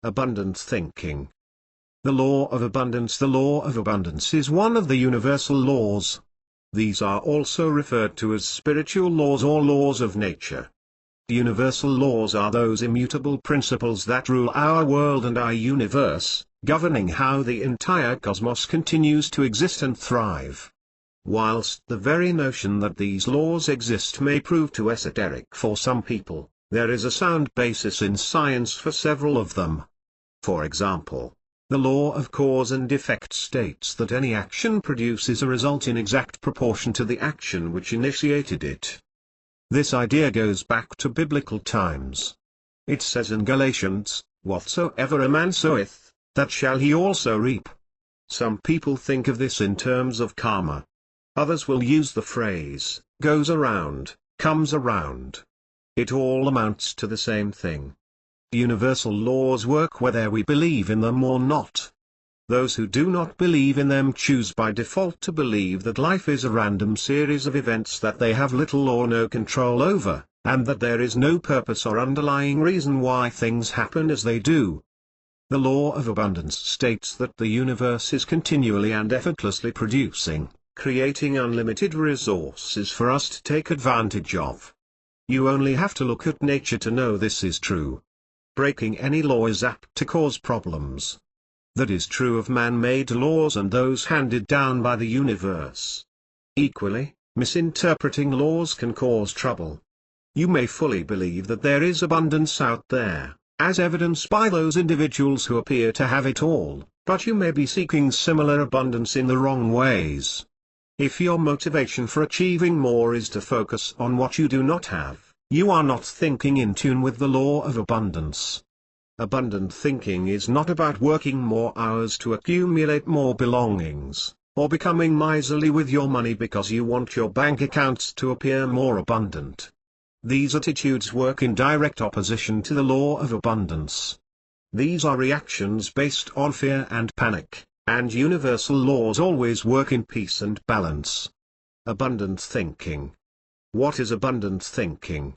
Abundant thinking. The law of abundance. The law of abundance is one of the universal laws. These are also referred to as spiritual laws or laws of nature. Universal laws are those immutable principles that rule our world and our universe, governing how the entire cosmos continues to exist and thrive. Whilst the very notion that these laws exist may prove too esoteric for some people, there is a sound basis in science for several of them. For example, the law of cause and effect states that any action produces a result in exact proportion to the action which initiated it. This idea goes back to biblical times. It says in Galatians, "Whatsoever a man soweth, that shall he also reap." Some people think of this in terms of karma. Others will use the phrase, "goes around, comes around." It all amounts to the same thing. Universal laws work whether we believe in them or not. Those who do not believe in them choose by default to believe that life is a random series of events that they have little or no control over, and that there is no purpose or underlying reason why things happen as they do. The law of abundance states that the universe is continually and effortlessly producing, creating unlimited resources for us to take advantage of. You only have to look at nature to know this is true. Breaking any law is apt to cause problems. That is true of man-made laws and those handed down by the universe. Equally, misinterpreting laws can cause trouble. You may fully believe that there is abundance out there, as evidenced by those individuals who appear to have it all, but you may be seeking similar abundance in the wrong ways. If your motivation for achieving more is to focus on what you do not have, you are not thinking in tune with the law of abundance. Abundant thinking is not about working more hours to accumulate more belongings, or becoming miserly with your money because you want your bank accounts to appear more abundant. These attitudes work in direct opposition to the law of abundance. These are reactions based on fear and panic, and universal laws always work in peace and balance. Abundant thinking. What is abundant thinking?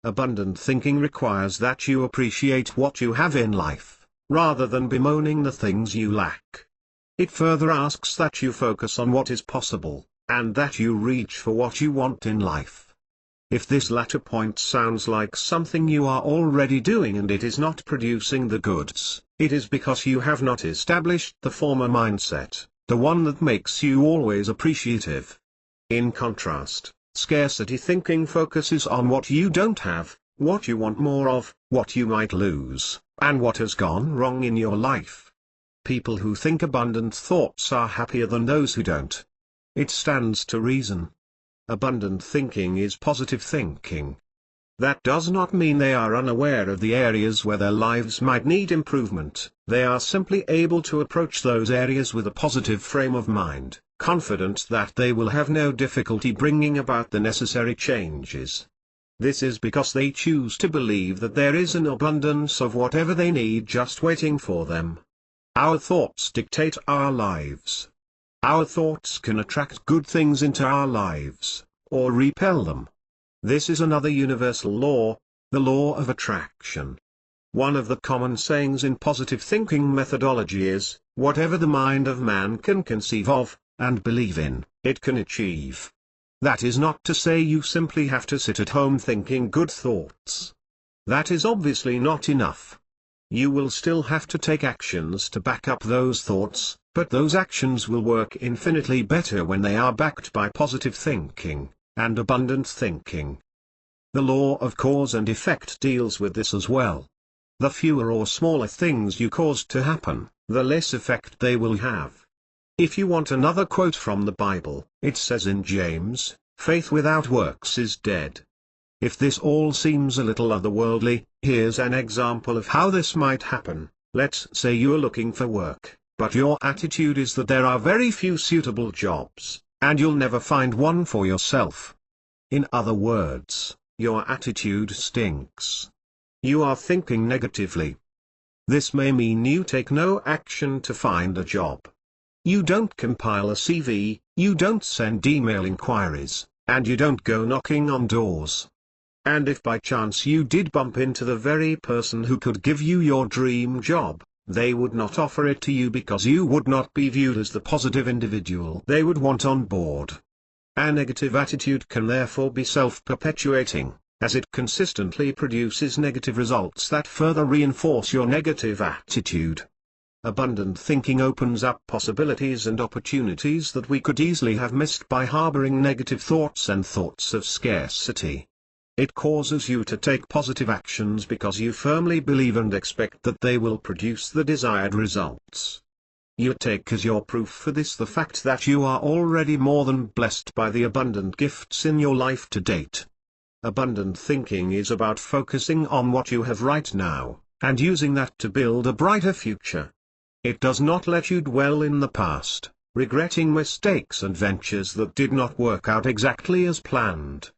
Abundant thinking requires that you appreciate what you have in life, rather than bemoaning the things you lack. It further asks that you focus on what is possible, and that you reach for what you want in life. If this latter point sounds like something you are already doing and it is not producing the goods, it is because you have not established the former mindset, the one that makes you always appreciative. In contrast, scarcity thinking focuses on what you don't have, what you want more of, what you might lose, and what has gone wrong in your life. People who think abundant thoughts are happier than those who don't. It stands to reason. Abundant thinking is positive thinking. That does not mean they are unaware of the areas where their lives might need improvement. They are simply able to approach those areas with a positive frame of mind, confident that they will have no difficulty bringing about the necessary changes. This is because they choose to believe that there is an abundance of whatever they need just waiting for them. Our thoughts dictate our lives. Our thoughts can attract good things into our lives, or repel them. This is another universal law, the law of attraction. One of the common sayings in positive thinking methodology is, whatever the mind of man can conceive of, and believe in, it can achieve. That is not to say you simply have to sit at home thinking good thoughts. That is obviously not enough. You will still have to take actions to back up those thoughts, but those actions will work infinitely better when they are backed by positive thinking and abundant thinking. The law of cause and effect deals with this as well. The fewer or smaller things you cause to happen, the less effect they will have. If you want another quote from the Bible, it says in James, "Faith without works is dead." If this all seems a little otherworldly, here's an example of how this might happen. Let's say you're looking for work, but your attitude is that there are very few suitable jobs, and you'll never find one for yourself. In other words, your attitude stinks. You are thinking negatively. This may mean you take no action to find a job. You don't compile a CV, you don't send email inquiries, and you don't go knocking on doors. And if by chance you did bump into the very person who could give you your dream job, they would not offer it to you because you would not be viewed as the positive individual they would want on board. A negative attitude can therefore be self-perpetuating, as it consistently produces negative results that further reinforce your negative attitude. Abundant thinking opens up possibilities and opportunities that we could easily have missed by harboring negative thoughts and thoughts of scarcity. It causes you to take positive actions because you firmly believe and expect that they will produce the desired results. You take as your proof for this the fact that you are already more than blessed by the abundant gifts in your life to date. Abundant thinking is about focusing on what you have right now, and using that to build a brighter future. It does not let you dwell in the past, regretting mistakes and ventures that did not work out exactly as planned.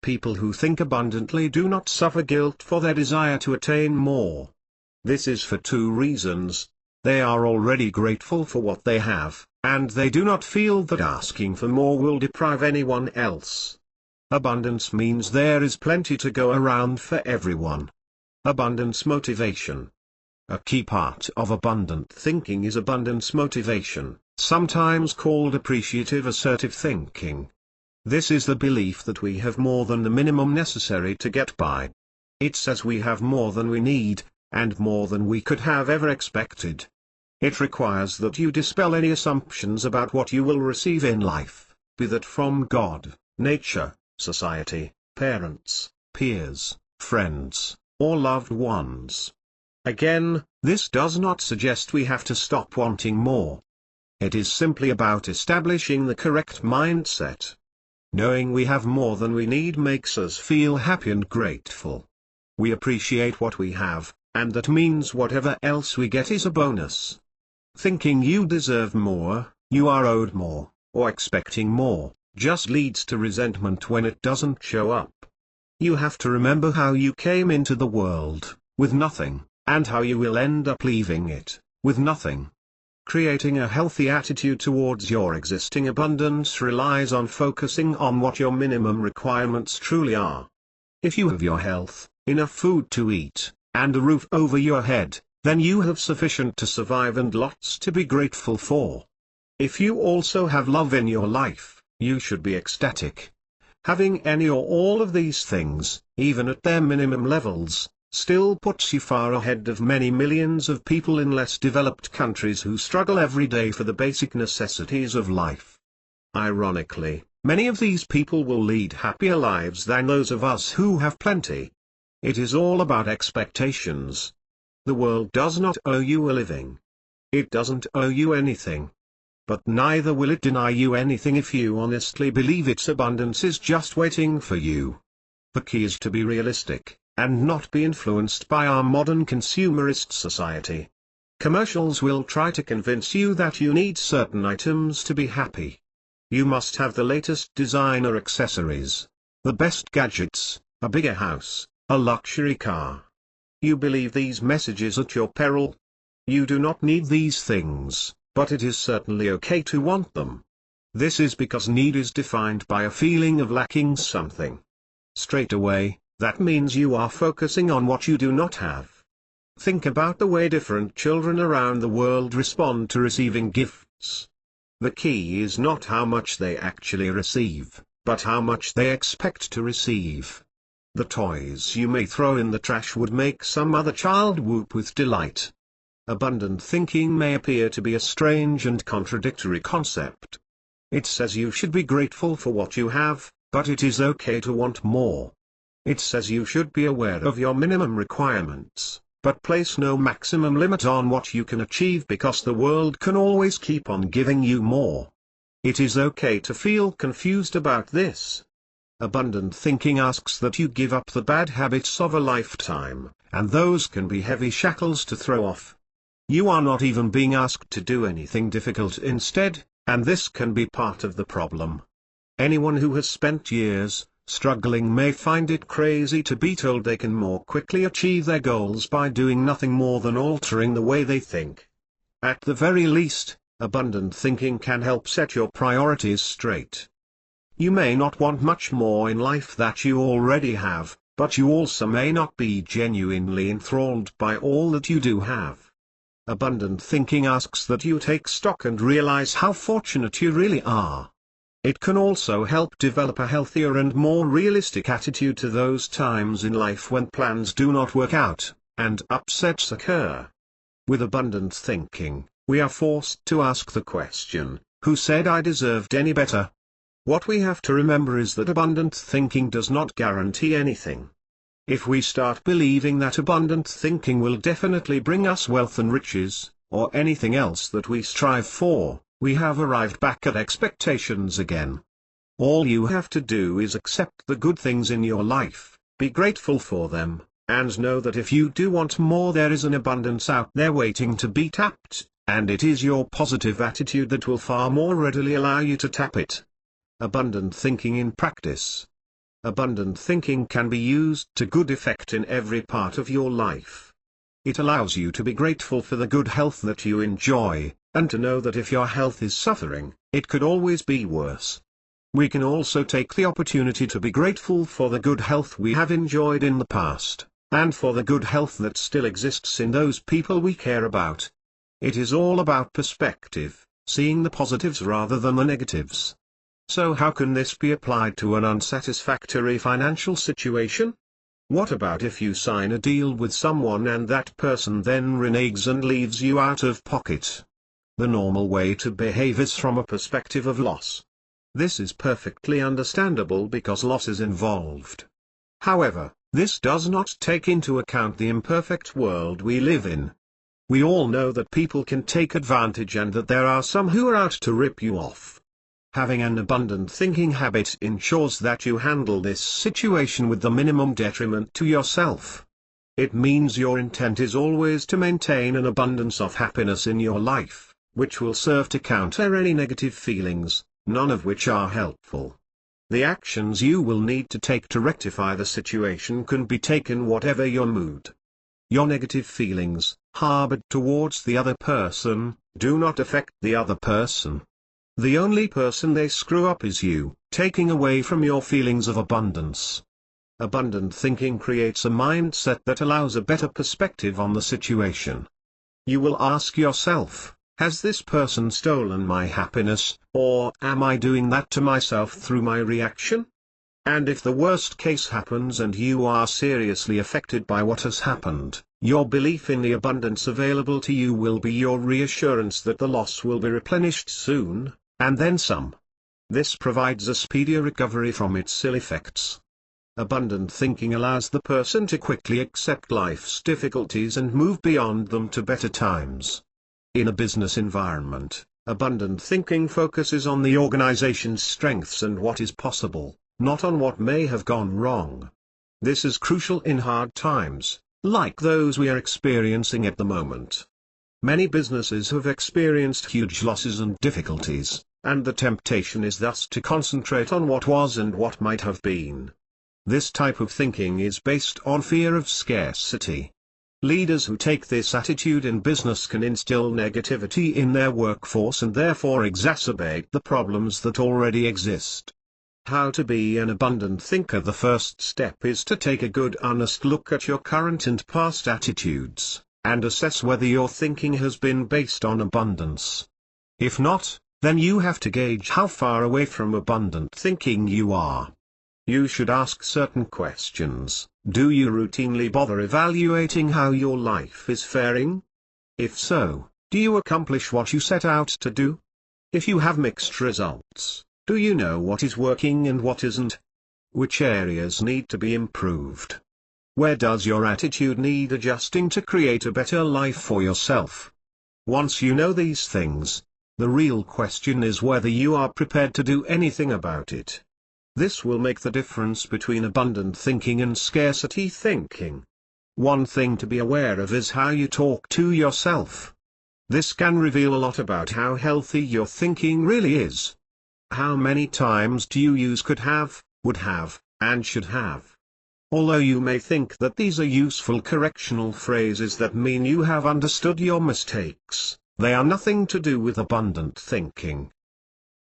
People who think abundantly do not suffer guilt for their desire to attain more. This is for two reasons: they are already grateful for what they have, and they do not feel that asking for more will deprive anyone else. Abundance means there is plenty to go around for everyone. Abundance motivation. A key part of abundant thinking is abundance motivation, sometimes called appreciative assertive thinking. This is the belief that we have more than the minimum necessary to get by. It says we have more than we need, and more than we could have ever expected. It requires that you dispel any assumptions about what you will receive in life, be that from God, nature, society, parents, peers, friends, or loved ones. Again, this does not suggest we have to stop wanting more. It is simply about establishing the correct mindset. Knowing we have more than we need makes us feel happy and grateful. We appreciate what we have, and that means whatever else we get is a bonus. Thinking you deserve more, you are owed more, or expecting more, just leads to resentment when it doesn't show up. You have to remember how you came into the world, with nothing, and how you will end up leaving it, with nothing. Creating a healthy attitude towards your existing abundance relies on focusing on what your minimum requirements truly are. If you have your health, enough food to eat, and a roof over your head, then you have sufficient to survive and lots to be grateful for. If you also have love in your life, you should be ecstatic. Having any or all of these things, even at their minimum levels, still puts you far ahead of many millions of people in less developed countries who struggle every day for the basic necessities of life. Ironically, many of these people will lead happier lives than those of us who have plenty. It is all about expectations. The world does not owe you a living. It doesn't owe you anything. But neither will it deny you anything if you honestly believe its abundance is just waiting for you. The key is to be realistic, and not be influenced by our modern consumerist society. Commercials will try to convince you that you need certain items to be happy. You must have the latest designer accessories, the best gadgets, a bigger house, a luxury car. You believe these messages at your peril. You do not need these things, but it is certainly okay to want them. This is because need is defined by a feeling of lacking something. Straight away, that means you are focusing on what you do not have. Think about the way different children around the world respond to receiving gifts. The key is not how much they actually receive, but how much they expect to receive. The toys you may throw in the trash would make some other child whoop with delight. Abundant thinking may appear to be a strange and contradictory concept. It says you should be grateful for what you have, but it is okay to want more. It says you should be aware of your minimum requirements, but place no maximum limit on what you can achieve because the world can always keep on giving you more. It is okay to feel confused about this. Abundant thinking asks that you give up the bad habits of a lifetime, and those can be heavy shackles to throw off. You are not even being asked to do anything difficult instead, and this can be part of the problem. Anyone who has spent years struggling may find it crazy to be told they can more quickly achieve their goals by doing nothing more than altering the way they think. At the very least, abundant thinking can help set your priorities straight. You may not want much more in life that you already have, But you also may not be genuinely enthralled by all that you do have. Abundant thinking asks that you take stock and realize how fortunate you really are. It can also help develop a healthier and more realistic attitude to those times in life when plans do not work out, and upsets occur. With abundant thinking, we are forced to ask the question, who said I deserved any better? What we have to remember is that abundant thinking does not guarantee anything. If we start believing that abundant thinking will definitely bring us wealth and riches, or anything else that we strive for, we have arrived back at expectations again. All you have to do is accept the good things in your life, be grateful for them, and know that if you do want more, there is an abundance out there waiting to be tapped, and it is your positive attitude that will far more readily allow you to tap it. Abundant thinking in practice. Abundant thinking can be used to good effect in every part of your life. It allows you to be grateful for the good health that you enjoy, and to know that if your health is suffering, it could always be worse. We can also take the opportunity to be grateful for the good health we have enjoyed in the past, and for the good health that still exists in those people we care about. It is all about perspective, seeing the positives rather than the negatives. So how can this be applied to an unsatisfactory financial situation? What about if you sign a deal with someone and that person then reneges and leaves you out of pocket? The normal way to behave is from a perspective of loss. This is perfectly understandable because loss is involved. However, this does not take into account the imperfect world we live in. We all know that people can take advantage and that there are some who are out to rip you off. Having an abundant thinking habit ensures that you handle this situation with the minimum detriment to yourself. It means your intent is always to maintain an abundance of happiness in your life, which will serve to counter any negative feelings, none of which are helpful. The actions you will need to take to rectify the situation can be taken whatever your mood. Your negative feelings, harbored towards the other person, do not affect the other person. The only person they screw up is you, taking away from your feelings of abundance. Abundant thinking creates a mindset that allows a better perspective on the situation. You will ask yourself, has this person stolen my happiness, or am I doing that to myself through my reaction? And if the worst case happens and you are seriously affected by what has happened, your belief in the abundance available to you will be your reassurance that the loss will be replenished soon, and then some. This provides a speedier recovery from its ill effects. Abundant thinking allows the person to quickly accept life's difficulties and move beyond them to better times. In a business environment, abundant thinking focuses on the organization's strengths and what is possible, not on what may have gone wrong. This is crucial in hard times, like those we are experiencing at the moment. Many businesses have experienced huge losses and difficulties, and the temptation is thus to concentrate on what was and what might have been. This type of thinking is based on fear of scarcity. Leaders who take this attitude in business can instill negativity in their workforce and therefore exacerbate the problems that already exist. How to be an abundant thinker? The first step is to take a good honest look at your current and past attitudes, and assess whether your thinking has been based on abundance. If not, then you have to gauge how far away from abundant thinking you are. You should ask certain questions. Do you routinely bother evaluating how your life is faring? If so, do you accomplish what you set out to do? If you have mixed results, do you know what is working and what isn't? Which areas need to be improved? Where does your attitude need adjusting to create a better life for yourself? Once you know these things, the real question is whether you are prepared to do anything about it. This will make the difference between abundant thinking and scarcity thinking. One thing to be aware of is how you talk to yourself. This can reveal a lot about how healthy your thinking really is. How many times do you use could have, would have, and should have? Although you may think that these are useful correctional phrases that mean you have understood your mistakes, they are nothing to do with abundant thinking.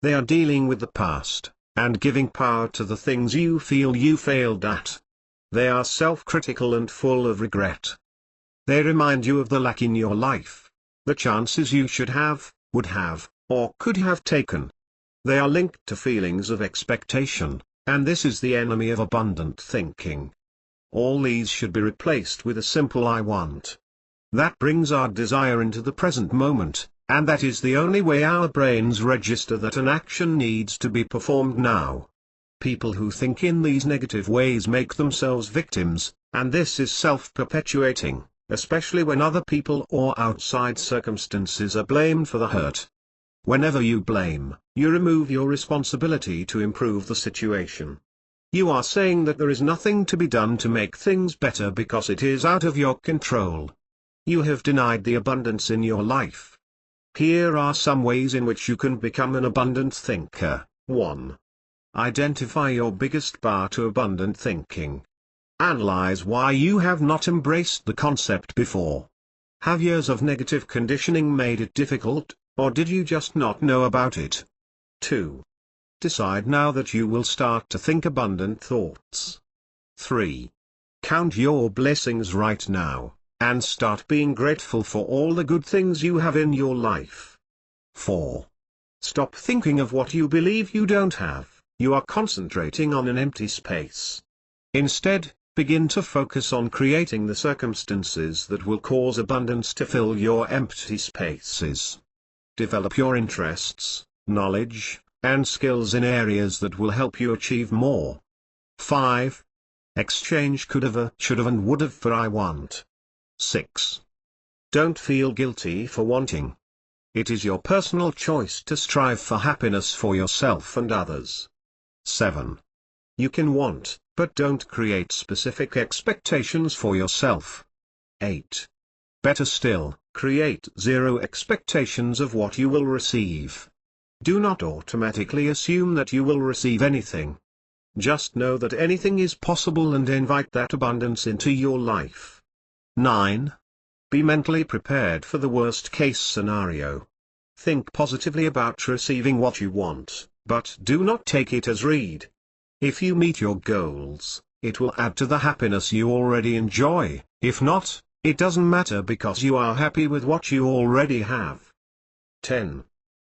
They are dealing with the past, and giving power to the things you feel you failed at. They are self-critical and full of regret. They remind you of the lack in your life, the chances you should have, would have, or could have taken. They are linked to feelings of expectation, and this is the enemy of abundant thinking. All these should be replaced with a simple I want. That brings our desire into the present moment, and that is the only way our brains register that an action needs to be performed now. People who think in these negative ways make themselves victims, and this is self-perpetuating, especially when other people or outside circumstances are blamed for the hurt. Whenever you blame, you remove your responsibility to improve the situation. You are saying that there is nothing to be done to make things better because it is out of your control. You have denied the abundance in your life. Here are some ways in which you can become an abundant thinker. 1. Identify your biggest bar to abundant thinking. Analyze why you have not embraced the concept before. Have years of negative conditioning made it difficult, or did you just not know about it? 2. Decide now that you will start to think abundant thoughts. 3. Count your blessings right now, and start being grateful for all the good things you have in your life. 4. Stop thinking of what you believe you don't have. You are concentrating on an empty space. Instead, begin to focus on creating the circumstances that will cause abundance to fill your empty spaces. Develop your interests, knowledge, and skills in areas that will help you achieve more. 5. Exchange could've, should've and would've for I want. 6. Don't feel guilty for wanting. It is your personal choice to strive for happiness for yourself and others. 7. You can want, but don't create specific expectations for yourself. 8. Better still, create zero expectations of what you will receive. Do not automatically assume that you will receive anything. Just know that anything is possible and invite that abundance into your life. 9. Be mentally prepared for the worst-case scenario. Think positively about receiving what you want, but do not take it as read. If you meet your goals, it will add to the happiness you already enjoy. If not, it doesn't matter because you are happy with what you already have. 10.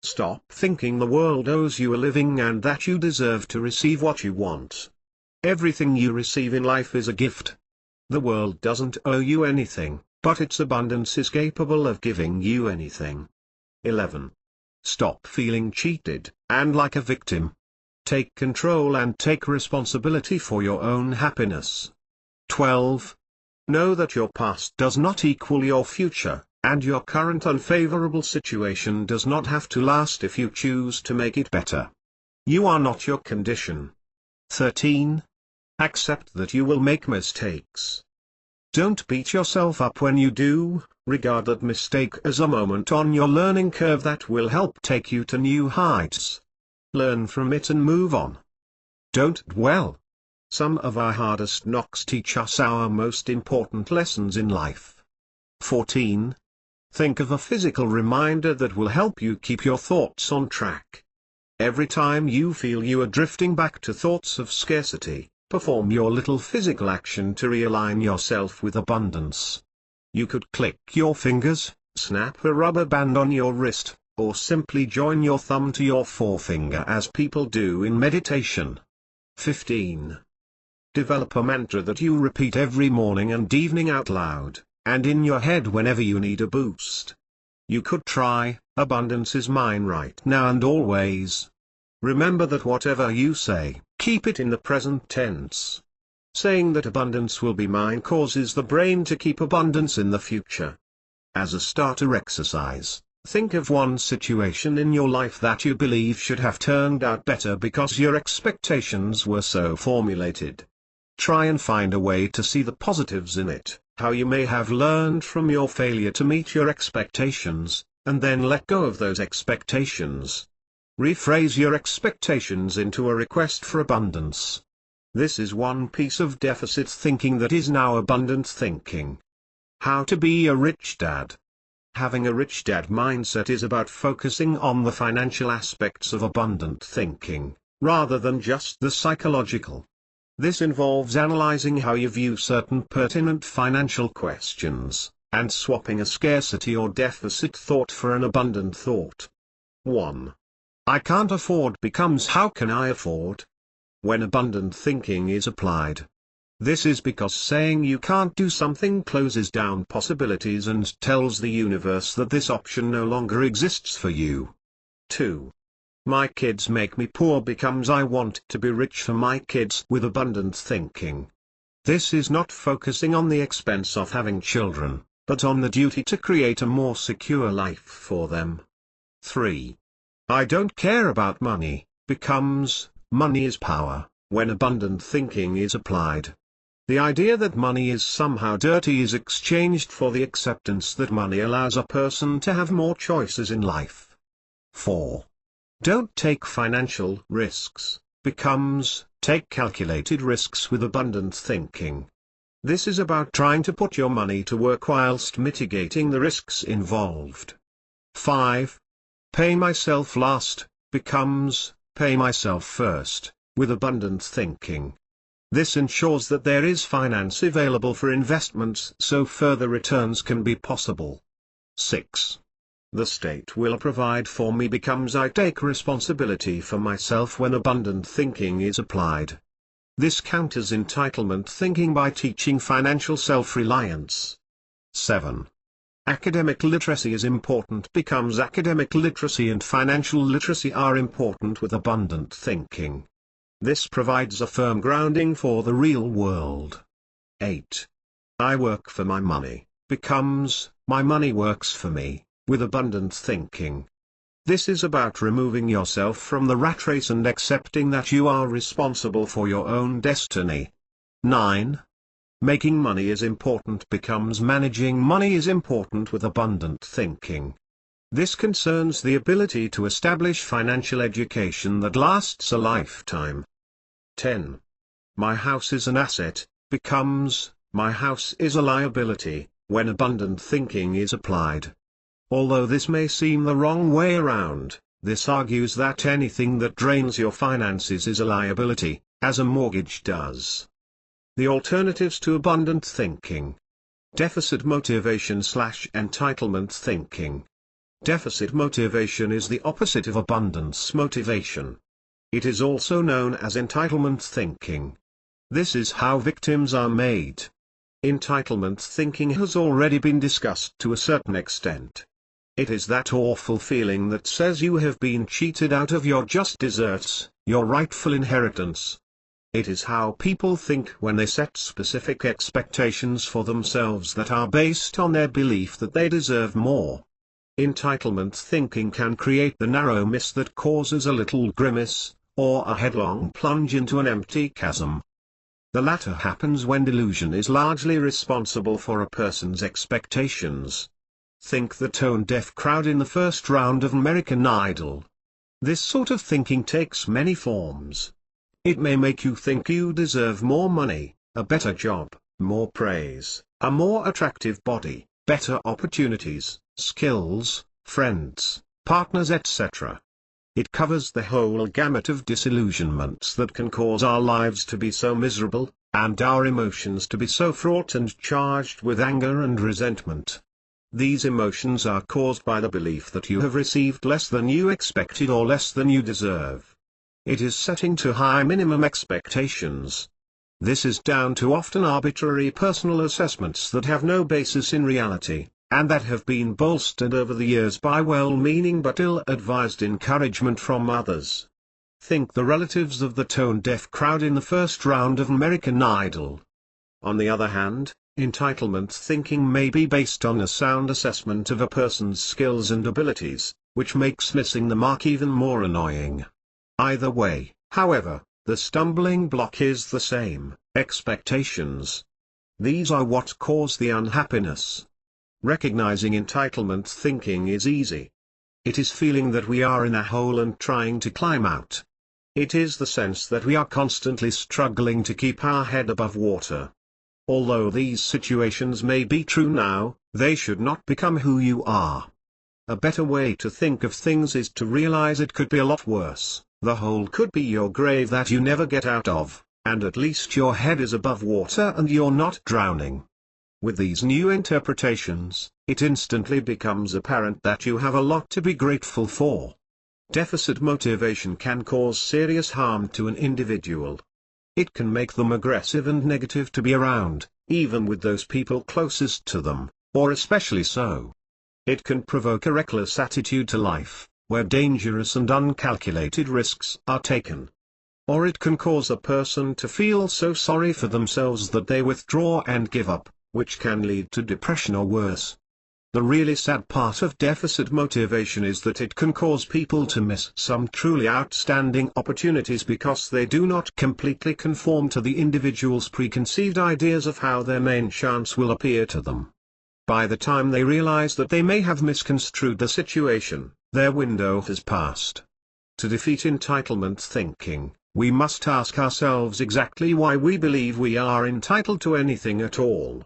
Stop thinking the world owes you a living and that you deserve to receive what you want. Everything you receive in life is a gift. The world doesn't owe you anything, but its abundance is capable of giving you anything. 11. Stop feeling cheated, and like a victim. Take control and take responsibility for your own happiness. 12. Know that your past does not equal your future, and your current unfavorable situation does not have to last if you choose to make it better. You are not your condition. 13. Accept that you will make mistakes. Don't beat yourself up when you do, regard that mistake as a moment on your learning curve that will help take you to new heights. Learn from it and move on. Don't dwell. Some of our hardest knocks teach us our most important lessons in life. 14. Think of a physical reminder that will help you keep your thoughts on track. Every time you feel you are drifting back to thoughts of scarcity, perform your little physical action to realign yourself with abundance. You could click your fingers, snap a rubber band on your wrist, or simply join your thumb to your forefinger as people do in meditation. 15. Develop a mantra that you repeat every morning and evening out loud, and in your head whenever you need a boost. You could try, abundance is mine right now and always. Remember that whatever you say, keep it in the present tense. Saying that abundance will be mine causes the brain to keep abundance in the future. As a starter exercise, think of one situation in your life that you believe should have turned out better because your expectations were so formulated. Try and find a way to see the positives in it, how you may have learned from your failure to meet your expectations, and then let go of those expectations. Rephrase your expectations into a request for abundance. This is one piece of deficit thinking that is now abundant thinking. How to be a rich dad. Having a rich dad mindset is about focusing on the financial aspects of abundant thinking, rather than just the psychological. This involves analyzing how you view certain pertinent financial questions, and swapping a scarcity or deficit thought for an abundant thought. 1. I can't afford becomes how can I afford? When abundant thinking is applied. This is because saying you can't do something closes down possibilities and tells the universe that this option no longer exists for you. 2. My kids make me poor becomes I want to be rich for my kids with abundant thinking. This is not focusing on the expense of having children, but on the duty to create a more secure life for them. 3. I don't care about money becomes money is power, when abundant thinking is applied. The idea that money is somehow dirty is exchanged for the acceptance that money allows a person to have more choices in life. 4. Don't take financial risks becomes take calculated risks with abundant thinking. This is about trying to put your money to work whilst mitigating the risks involved. 5. Pay myself last becomes pay myself first, with abundant thinking. This ensures that there is finance available for investments so further returns can be possible. 6. The state will provide for me becomes I take responsibility for myself when abundant thinking is applied. This counters entitlement thinking by teaching financial self-reliance. 7. Academic literacy is important becomes academic literacy and financial literacy are important with abundant thinking. This provides a firm grounding for the real world. 8. I work for my money becomes my money works for me, with abundant thinking. This is about removing yourself from the rat race and accepting that you are responsible for your own destiny. 9. Making money is important becomes managing money is important with abundant thinking. This concerns the ability to establish financial education that lasts a lifetime. 10. My house is an asset becomes my house is a liability, when abundant thinking is applied. Although this may seem the wrong way around, this argues that anything that drains your finances is a liability, as a mortgage does. The alternatives to abundant thinking. Deficit motivation / entitlement thinking. Deficit motivation is the opposite of abundance motivation. It is also known as entitlement thinking. This is how victims are made. Entitlement thinking has already been discussed to a certain extent. It is that awful feeling that says you have been cheated out of your just deserts, your rightful inheritance. It is how people think when they set specific expectations for themselves that are based on their belief that they deserve more. Entitlement thinking can create the narrow miss that causes a little grimace, or a headlong plunge into an empty chasm. The latter happens when delusion is largely responsible for a person's expectations. Think the tone-deaf crowd in the first round of American Idol. This sort of thinking takes many forms. It may make you think you deserve more money, a better job, more praise, a more attractive body, better opportunities, skills, friends, partners, etc. It covers the whole gamut of disillusionments that can cause our lives to be so miserable, and our emotions to be so fraught and charged with anger and resentment. These emotions are caused by the belief that you have received less than you expected or less than you deserve. It is setting too high minimum expectations. This is down to often arbitrary personal assessments that have no basis in reality, and that have been bolstered over the years by well-meaning but ill-advised encouragement from others. Think the relatives of the tone-deaf crowd in the first round of American Idol. On the other hand, entitlement thinking may be based on a sound assessment of a person's skills and abilities, which makes missing the mark even more annoying. Either way, however, the stumbling block is the same: expectations. These are what cause the unhappiness. Recognizing entitlement thinking is easy. It is feeling that we are in a hole and trying to climb out. It is the sense that we are constantly struggling to keep our head above water. Although these situations may be true now, they should not become who you are. A better way to think of things is to realize it could be a lot worse. The hole could be your grave that you never get out of. and at least your head is above water and you're not drowning. With these new interpretations, it instantly becomes apparent that you have a lot to be grateful for. Deficit motivation can cause serious harm to an individual. It can make them aggressive and negative to be around, even with those people closest to them, or especially so. It can provoke a reckless attitude to life, where dangerous and uncalculated risks are taken. Or it can cause a person to feel so sorry for themselves that they withdraw and give up, which can lead to depression or worse. The really sad part of deficit motivation is that it can cause people to miss some truly outstanding opportunities because they do not completely conform to the individual's preconceived ideas of how their main chance will appear to them. By the time they realize that they may have misconstrued the situation, their window has passed. To defeat entitlement thinking, we must ask ourselves exactly why we believe we are entitled to anything at all.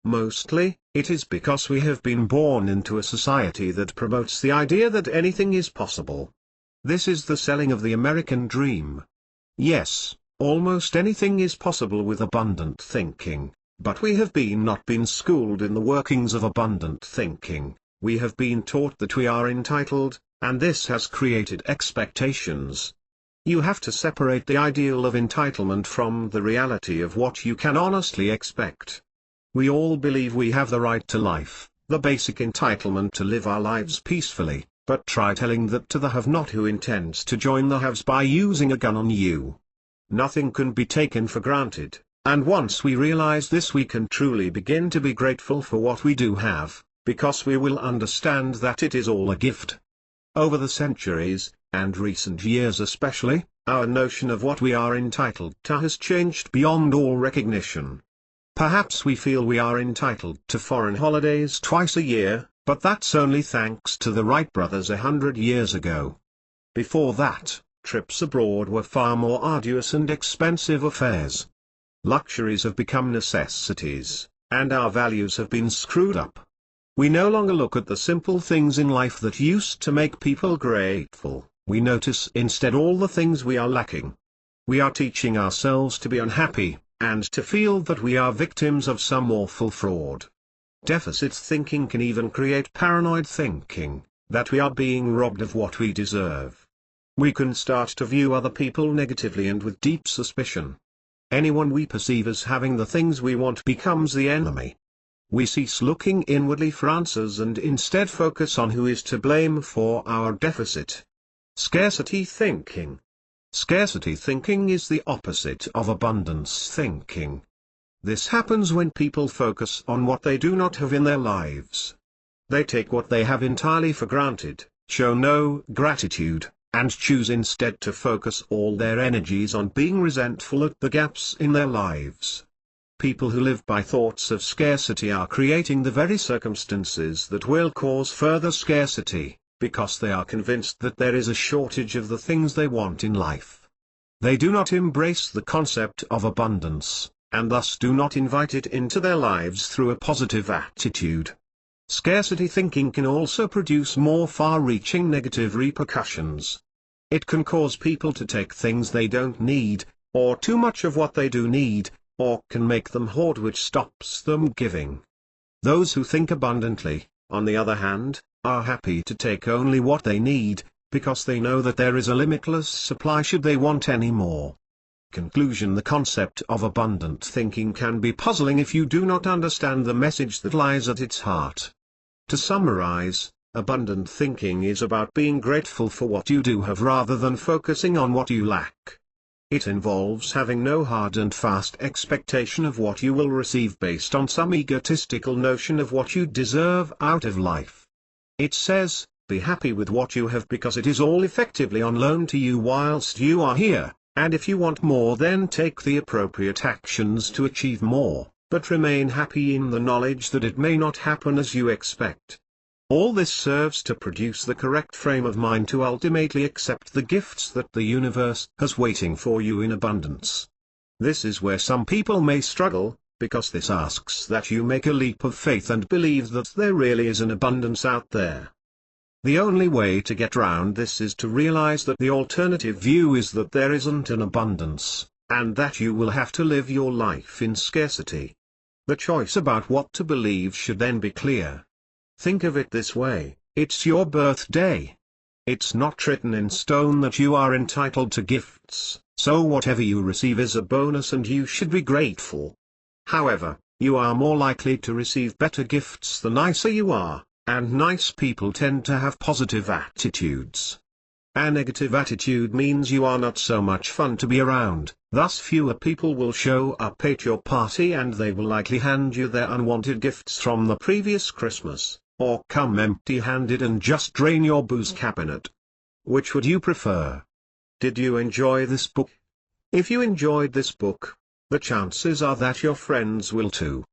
Mostly, it is because we have been born into a society that promotes the idea that anything is possible. This is the selling of the American dream. Yes, almost anything is possible with abundant thinking, but we have not been schooled in the workings of abundant thinking. We have been taught that we are entitled, and this has created expectations. You have to separate the ideal of entitlement from the reality of what you can honestly expect. We all believe we have the right to life, the basic entitlement to live our lives peacefully, but try telling that to the have-not who intends to join the haves by using a gun on you. Nothing can be taken for granted, and once we realize this we can truly begin to be grateful for what we do have, because we will understand that it is all a gift. Over the centuries, and recent years especially, our notion of what we are entitled to has changed beyond all recognition. Perhaps we feel we are entitled to foreign holidays twice a year, but that's only thanks to the Wright brothers 100 years ago. Before that, trips abroad were far more arduous and expensive affairs. Luxuries have become necessities, and our values have been screwed up. We no longer look at the simple things in life that used to make people grateful, we notice instead all the things we are lacking. We are teaching ourselves to be unhappy, and to feel that we are victims of some awful fraud. Deficit thinking can even create paranoid thinking, that we are being robbed of what we deserve. We can start to view other people negatively and with deep suspicion. Anyone we perceive as having the things we want becomes the enemy. We cease looking inwardly for answers and instead focus on who is to blame for our deficit. Scarcity thinking. Scarcity thinking is the opposite of abundance thinking. This happens when people focus on what they do not have in their lives. They take what they have entirely for granted, show no gratitude, and choose instead to focus all their energies on being resentful at the gaps in their lives. People who live by thoughts of scarcity are creating the very circumstances that will cause further scarcity, because they are convinced that there is a shortage of the things they want in life. They do not embrace the concept of abundance, and thus do not invite it into their lives through a positive attitude. Scarcity thinking can also produce more far-reaching negative repercussions. It can cause people to take things they don't need, or too much of what they do need, or can make them hoard, which stops them giving. Those who think abundantly, on the other hand, are happy to take only what they need, because they know that there is a limitless supply should they want any more. Conclusion: the concept of abundant thinking can be puzzling if you do not understand the message that lies at its heart. To summarize, abundant thinking is about being grateful for what you do have rather than focusing on what you lack. It involves having no hard and fast expectation of what you will receive based on some egotistical notion of what you deserve out of life. It says, be happy with what you have because it is all effectively on loan to you whilst you are here, and if you want more then take the appropriate actions to achieve more, but remain happy in the knowledge that it may not happen as you expect. All this serves to produce the correct frame of mind to ultimately accept the gifts that the universe has waiting for you in abundance. This is where some people may struggle, because this asks that you make a leap of faith and believe that there really is an abundance out there. The only way to get round this is to realize that the alternative view is that there isn't an abundance, and that you will have to live your life in scarcity. The choice about what to believe should then be clear. Think of it this way: it's your birthday. It's not written in stone that you are entitled to gifts, so whatever you receive is a bonus and you should be grateful. However, you are more likely to receive better gifts the nicer you are, and nice people tend to have positive attitudes. A negative attitude means you are not so much fun to be around, thus fewer people will show up at your party and they will likely hand you their unwanted gifts from the previous Christmas, or come empty-handed and just drain your booze cabinet. Which would you prefer? Did you enjoy this book? If you enjoyed this book, the chances are that your friends will too.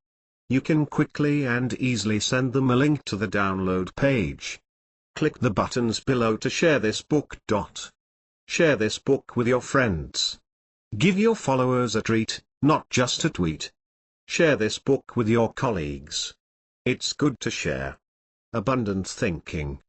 You can quickly and easily send them a link to the download page. Click the buttons below to share this book. Share this book with your friends. Give your followers a treat, not just a tweet. Share this book with your colleagues. It's good to share. Abundant thinking.